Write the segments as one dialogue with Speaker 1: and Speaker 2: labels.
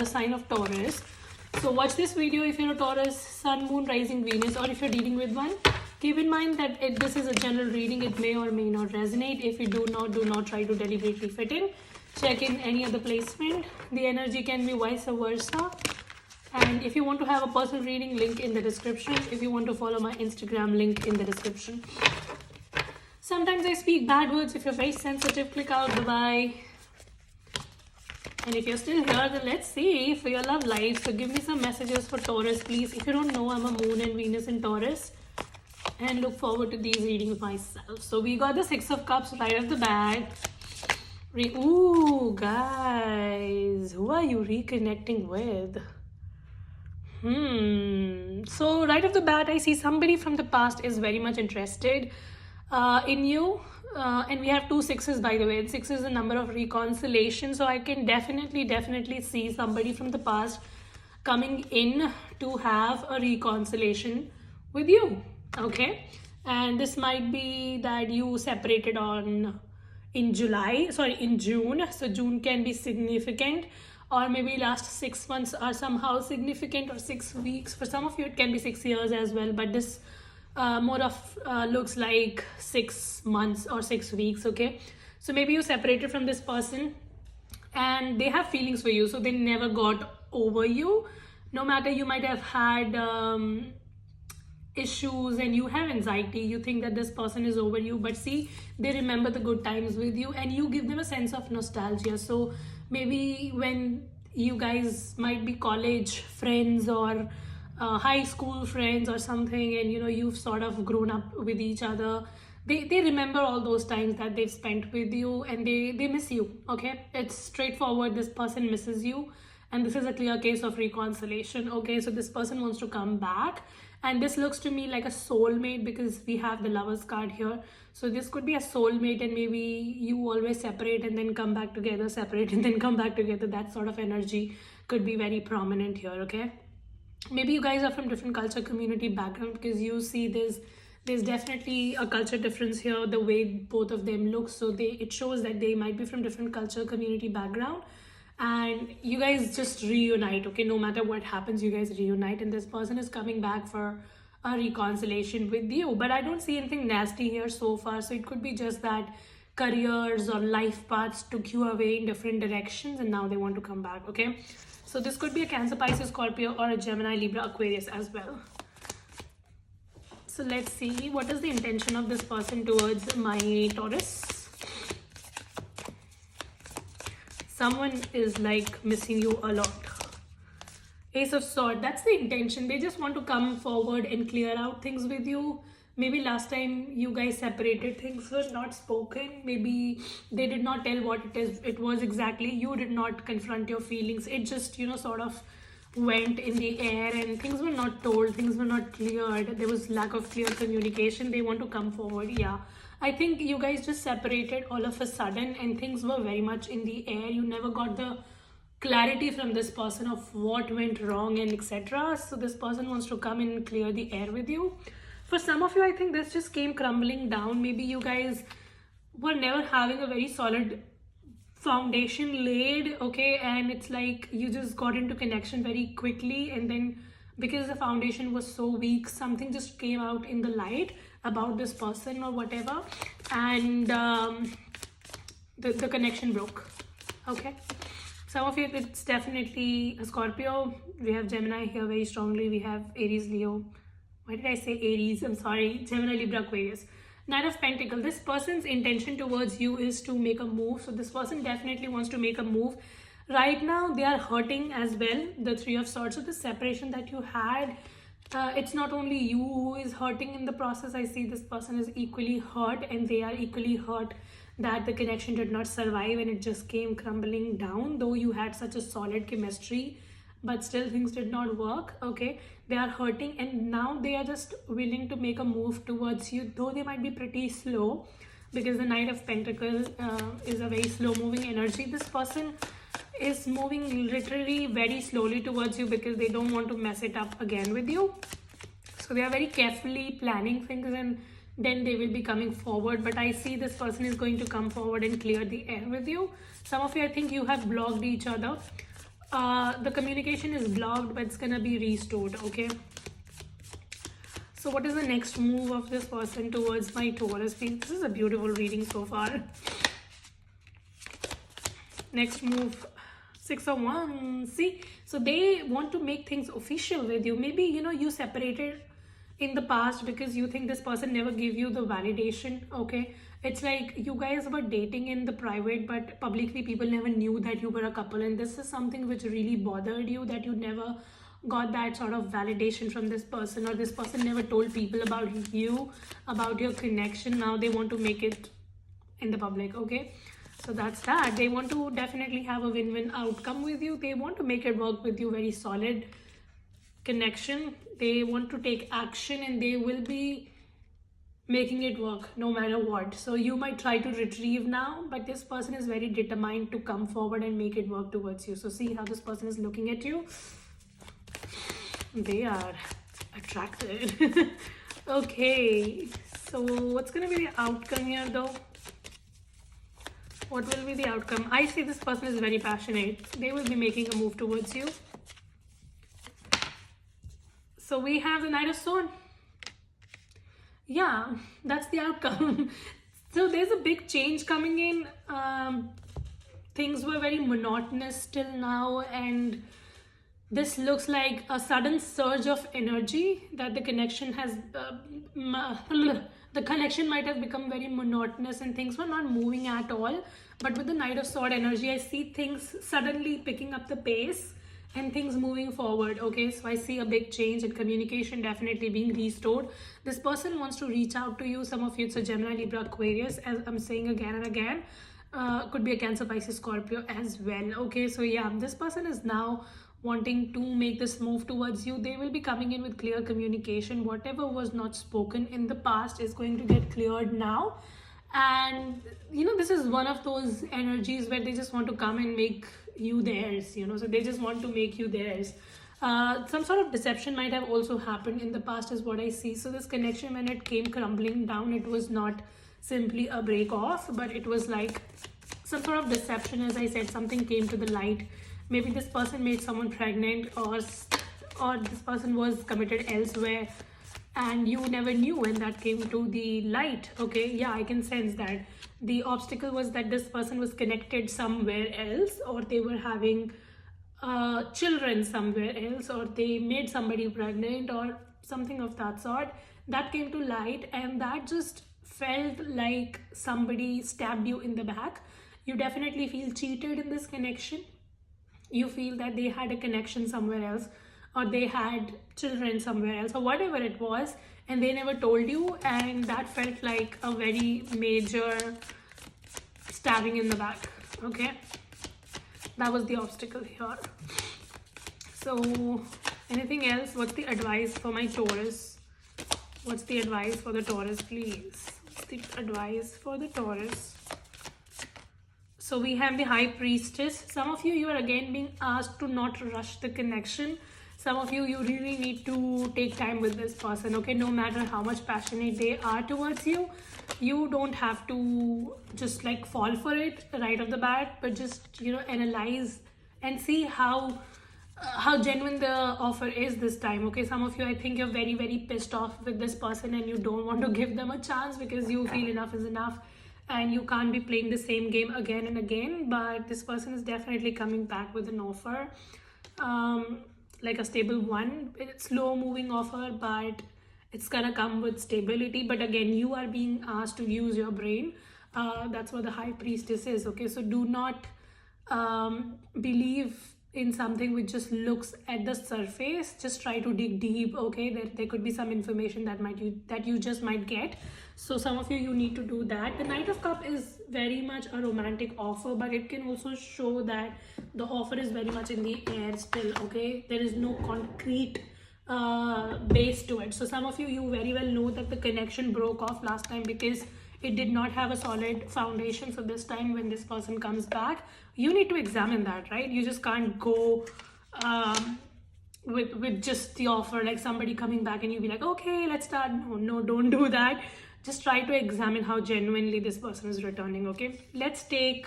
Speaker 1: the sign of Taurus. So watch this video if you're a Taurus, Sun, Moon, Rising, Venus, or if you're dealing with one. Keep in mind that this is a general reading. It may or may not resonate. If you do not try to deliberately fit in. Check in any other placement. The energy can be vice versa. And if you want to have a personal reading, link in the description. If you want to follow my Instagram, link in the description. Sometimes I speak bad words. If you're very sensitive, click out. Bye-bye. And if you're still here, then let's see for your love life. So give me some messages for Taurus, please. If you don't know, I'm a Moon and Venus in Taurus. And look forward to these readings myself. So we got the Six of Cups right off the bat. Ooh, guys. Who are you reconnecting with? So right off the bat, I see somebody from the past is very much interested in you. And we have 2 6s, by the way, and 6 is the number of reconciliation. So I can definitely see somebody from the past coming in to have a reconciliation with you. Okay, and this might be that you separated in June. So June can be significant, or maybe last 6 months are somehow significant, or 6 weeks. For some of you it can be 6 years as well, but this more of looks like 6 months or 6 weeks. Okay, so maybe you separated from this person and they have feelings for you, so they never got over you. No matter, you might have had issues and you have anxiety, you think that this person is over you, but see, they remember the good times with you and you give them a sense of nostalgia. So maybe when you guys might be college friends or high school friends or something, and you've sort of grown up with each other, they remember all those times that they've spent with you, and they miss you. Okay, it's straightforward. This person misses you, and this is a clear case of reconciliation. Okay, so this person wants to come back, and this looks to me like a soulmate because we have the Lovers card here. So this could be a soulmate, and maybe you always separate and then come back together, separate and then come back together. That sort of energy could be very prominent here. Okay, maybe you guys are from different culture, community background, because you see there's definitely a culture difference here, the way both of them look. So it shows that they might be from different culture, community background, and you guys just reunite. Okay, no matter what happens, you guys reunite, and this person is coming back for a reconciliation with you. But I don't see anything nasty here so far. So it could be just that careers or life paths took you away in different directions, and now they want to come back. Okay, so this could be a Cancer, Pisces, Scorpio, or a Gemini, Libra, Aquarius as well. So let's see, what is the intention of this person towards my Taurus? Someone is like missing you a lot. Ace of Swords, that's the intention. They just want to come forward and clear out things with you. Maybe last time you guys separated, things were not spoken. Maybe they did not tell what it was exactly. You did not confront your feelings. It just, sort of went in the air, and things were not told. Things were not cleared. There was lack of clear communication. They want to come forward. Yeah, I think you guys just separated all of a sudden, and things were very much in the air. You never got the clarity from this person of what went wrong and etc. So this person wants to come and clear the air with you. For some of you, I think this just came crumbling down. Maybe you guys were never having a very solid foundation laid. Okay, and it's like you just got into connection very quickly, and then because the foundation was so weak, something just came out in the light about this person or whatever, and the connection broke. Okay, some of you, it's definitely a Scorpio. We have Gemini here very strongly. We have Aries, Leo. Why did I say Aries? I'm sorry. Gemini, Libra, Aquarius. Knight of Pentacles. This person's intention towards you is to make a move. So this person definitely wants to make a move. Right now, they are hurting as well. The Three of Swords. So the separation that you had, it's not only you who is hurting in the process. I see this person is equally hurt, and they are equally hurt that the connection did not survive and it just came crumbling down. Though you had such a solid chemistry, but still things did not work. Okay, they are hurting, and now they are just willing to make a move towards you, though they might be pretty slow, because the Knight of Pentacles is a very slow moving energy. This person is moving literally very slowly towards you because they don't want to mess it up again with you. So they are very carefully planning things, and then they will be coming forward. But I see this person is going to come forward and clear the air with you. Some of you, I think you have blocked each other. The communication is blocked, but it's gonna be restored. Okay, so what is the next move of this person towards my Taurus? This is a beautiful reading so far. Next move, 6 of Wands. See, so they want to make things official with you. Maybe, you know, you separated in the past because you think this person never gave you the validation. Okay, it's like you guys were dating in the private, but publicly people never knew that you were a couple, and this is something which really bothered you, that you never got that sort of validation from this person, or this person never told people about you, about your connection. Now they want to make it in the public. Okay, so that's that. They want to definitely have a win-win outcome with you. They want to make it work with you. Very solid connection. They want to take action, and they will be making it work no matter what. So you might try to retrieve now, but this person is very determined to come forward and make it work towards you. So see how this person is looking at you. They are attracted. Okay, so what's gonna be the outcome here though? What will be the outcome? I see this person is very passionate. They will be making a move towards you. So we have the Knight of Swords. Yeah, that's the outcome. So there's a big change coming in. Things were very monotonous till now, and this looks like a sudden surge of energy that the connection has the connection might have become very monotonous and things were not moving at all. But with the Knight of Swords energy, I see things suddenly picking up the pace and things moving forward. Okay, so I see a big change in communication definitely being restored. This person wants to reach out to you. Some of you, it's a Gemini, Libra, Aquarius, as I'm saying again and again. Could be a Cancer, Pisces, Scorpio as well. Okay, so yeah, this person is now wanting to make this move towards you. They will be coming in with clear communication. Whatever was not spoken in the past is going to get cleared now. And you know, this is one of those energies where they just want to come and make you theirs, you know, so they just want to make you theirs. Some sort of deception might have also happened in the past is what I see. So this connection, when it came crumbling down, it was not simply a break off, but it was like some sort of deception. As I said, something came to the light. Maybe this person made someone pregnant, or this person was committed elsewhere and you never knew when that came to the light. Okay, yeah, I can sense that the obstacle was that this person was connected somewhere else, or they were having children somewhere else, or they made somebody pregnant or something of that sort. That came to light, and that just felt like somebody stabbed you in the back. You definitely feel cheated in this connection. You feel that they had a connection somewhere else, or they had children somewhere else, or whatever it was, and they never told you, and that felt like a very major stabbing in the back. Okay, that was the obstacle here. So anything else? What's the advice for my Taurus? What's the advice for the Taurus, please? What's the advice for the Taurus? So we have the High Priestess. Some of you, you are again being asked to not rush the connection. Some of you, you really need to take time with this person. Okay, no matter how much passionate they are towards you, you don't have to just like fall for it right off the bat, but just, you know, analyze and see how genuine the offer is this time. Okay, some of you, I think you're very, very pissed off with this person and you don't want to give them a chance because you feel enough is enough and you can't be playing the same game again and again. But this person is definitely coming back with an offer, like a stable one. It's slow moving offer, but it's gonna come with stability. But again, you are being asked to use your brain. That's what the High Priestess is. Okay, so do not believe in something which just looks at the surface. Just try to dig deep. Okay, there could be some information that you just might get. So some of you, you need to do that. The Knight of Cups is very much a romantic offer, but it can also show that the offer is very much in the air still. Okay, there is no concrete base to it. So some of you, you very well know that the connection broke off last time because it did not have a solid foundation. So this time when this person comes back, you need to examine that, right? You just can't go with just the offer, like somebody coming back and you be like, okay, let's start. No, don't do that. Just try to examine how genuinely this person is returning. Okay, let's take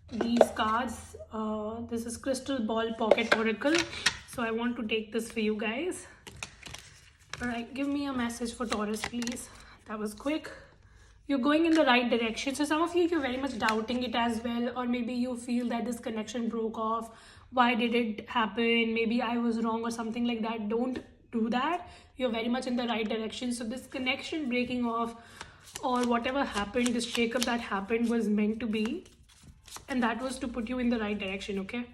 Speaker 1: these cards. This is Crystal Ball Pocket Oracle. So I want to take this for you guys. Alright, give me a message for Taurus, please. That was quick. You're going in the right direction. So some of you, you're very much doubting it as well. Or maybe you feel that this connection broke off. Why did it happen? Maybe I was wrong or something like that. Don't do that. You're very much in the right direction. So this connection breaking off or whatever happened, this shakeup that happened was meant to be. And that was to put you in the right direction, okay?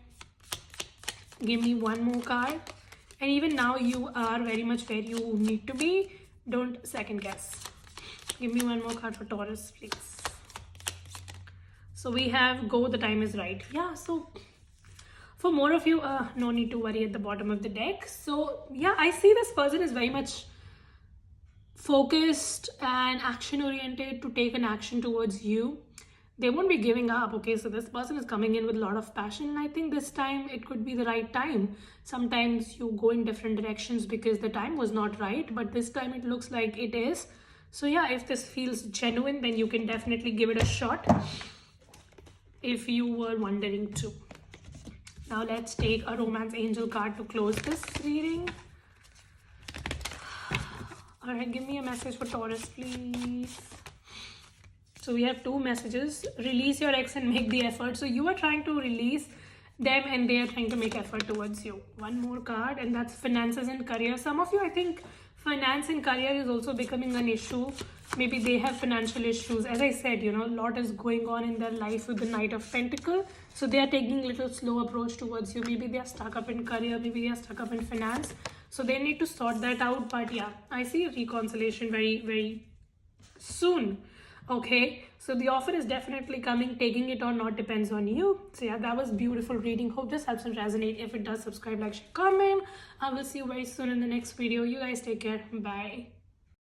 Speaker 1: Give me one more card. And even now you are very much where you need to be. Don't second guess. Give me one more card for Taurus, please. So we have go, the time is right. Yeah, so for more of you, no need to worry at the bottom of the deck. So yeah, I see this person is very much focused and action oriented to take an action towards you. They won't be giving up, okay? So this person is coming in with a lot of passion. And I think this time it could be the right time. Sometimes you go in different directions because the time was not right, but this time it looks like it is. So yeah, if this feels genuine, then you can definitely give it a shot if you were wondering too. Now let's take a romance angel card to close this reading. All right, give me a message for Taurus, please. So we have two messages. Release your ex and make the effort. So you are trying to release them and they are trying to make effort towards you. One more card, and that's finances and career. Some of you, I think finance and career is also becoming an issue. Maybe they have financial issues. As I said, you know, a lot is going on in their life with the Knight of Pentacles. So they are taking a little slow approach towards you. Maybe they are stuck up in career. Maybe they are stuck up in finance. So they need to sort that out. But yeah, I see a reconciliation very, very soon. Okay, so the offer is definitely coming. Taking it or not depends on you. So yeah, that was beautiful reading. Hope this helps and resonate. If it does, subscribe, like, share, comment. I will see you very soon in the next video. You guys take care. Bye.